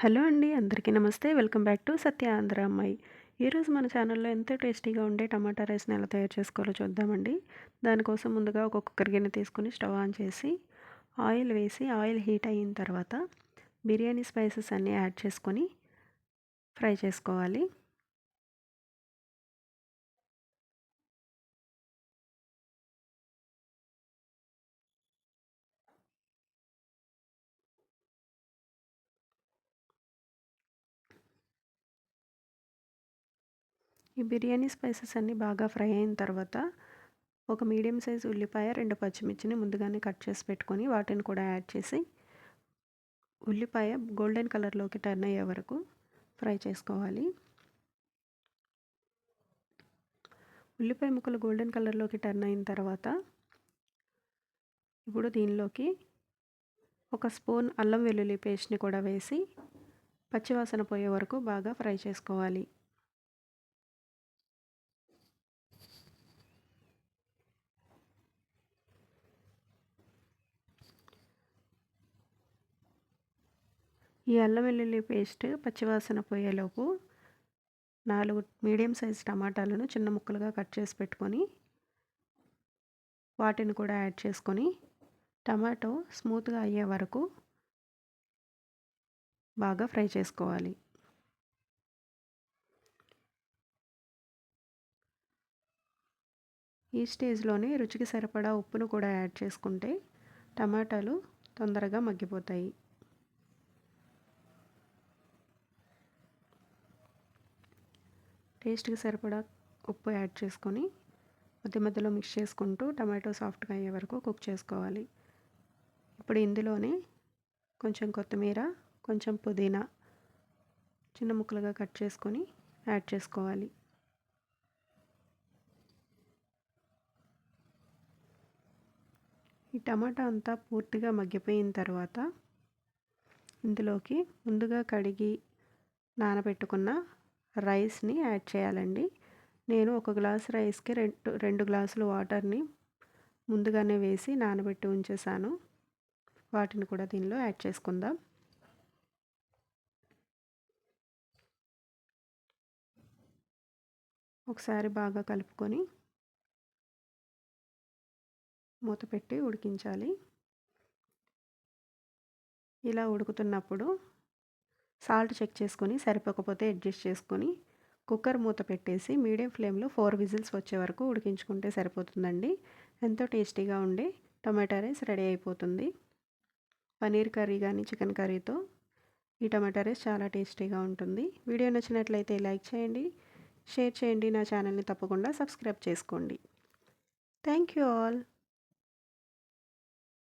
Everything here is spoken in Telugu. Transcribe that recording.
హలో అండి, అందరికీ నమస్తే. వెల్కమ్ బ్యాక్ టు సత్య ఆంధ్ర అమ్మాయి. ఈరోజు మన ఛానల్లో ఎంతో టేస్టీగా ఉండే టమాటా రైస్ని ఎలా తయారు చేసుకోవాలో చూద్దామండి. దానికోసం ముందుగా ఒక కుక్కర్ గిన్నె తీసుకొని స్టవ్ ఆన్ చేసి ఆయిల్ వేసి ఆయిల్ హీట్ అయిన తర్వాత బిర్యానీ స్పైసెస్ అన్నీ యాడ్ చేసుకొని ఫ్రై చేసుకోవాలి. ఈ బిర్యానీ స్పైసెస్ అన్నీ బాగా ఫ్రై అయిన తర్వాత ఒక మీడియం సైజ్ ఉల్లిపాయ, 2 పచ్చిమిర్చిని ముందుగానే కట్ చేసి పెట్టుకొని వాటిని కూడా యాడ్ చేసి ఉల్లిపాయ గోల్డెన్ కలర్లోకి టర్న్ అయ్యే వరకు ఫ్రై చేసుకోవాలి. ఉల్లిపాయ ముక్కలు గోల్డెన్ కలర్లోకి టర్న్ అయిన తర్వాత ఇప్పుడు దీనిలోకి ఒక స్పూన్ అల్లం వెల్లుల్లి పేస్ట్ని కూడా వేసి పచ్చివాసన పోయే వరకు బాగా ఫ్రై చేసుకోవాలి. ఈ అల్లం వెల్లుల్లి పేస్ట్ పచ్చివాసన పోయేలోపు 4 మీడియం సైజ్ టమాటాలను చిన్న ముక్కలుగా కట్ చేసి పెట్టుకొని వాటిని కూడా యాడ్ చేసుకొని టమాటో స్మూత్గా అయ్యే వరకు బాగా ఫ్రై చేసుకోవాలి. ఈ స్టేజ్లోనే రుచికి సరిపడా ఉప్పును కూడా యాడ్ చేసుకుంటే టమాటాలు తొందరగా మగ్గిపోతాయి. టేస్ట్కి సరిపడా ఉప్పు యాడ్ చేసుకొని మధ్య మధ్యలో మిక్స్ చేసుకుంటూ టమాటో సాఫ్ట్గా అయ్యే వరకు కుక్ చేసుకోవాలి. ఇప్పుడు ఇందులోనే కొంచెం కొత్తిమీర, కొంచెం పుదీనా చిన్న ముక్కలుగా కట్ చేసుకొని యాడ్ చేసుకోవాలి. ఈ టమాటా అంతా పూర్తిగా మగ్గిపోయిన తర్వాత ఇందులోకి ముందుగా కడిగి నానబెట్టుకున్న రైస్ని యాడ్ చేయాలండి. నేను ఒక గ్లాస్ రైస్కి రెండు గ్లాసులు వాటర్ని ముందుగానే వేసి నానబెట్టి ఉంచేసాను. వాటిని కూడా దీనిలో యాడ్ చేసుకుందాం. ఒకసారి బాగా కలుపుకొని మూత పెట్టి ఉడికించాలి. ఇలా ఉడుకుతున్నప్పుడు సాల్ట్ చెక్ చేసుకొని సరిపోకపోతే అడ్జస్ట్ చేసుకొని కుక్కర్ మూత పెట్టేసి మీడియం ఫ్లేమ్లో 4 విజిల్స్ వచ్చే వరకు ఉడికించుకుంటే సరిపోతుందండి. ఎంతో టేస్టీగా ఉండే టమాటా రైస్ రెడీ అయిపోతుంది. పన్నీర్ కర్రీ కానీ చికెన్ కర్రీతో ఈ టమాటా రైస్ చాలా టేస్టీగా ఉంటుంది. వీడియో నచ్చినట్లయితే లైక్ చేయండి, షేర్ చేయండి. నా ఛానల్ని తప్పకుండా సబ్స్క్రైబ్ చేసుకోండి. Thank you all.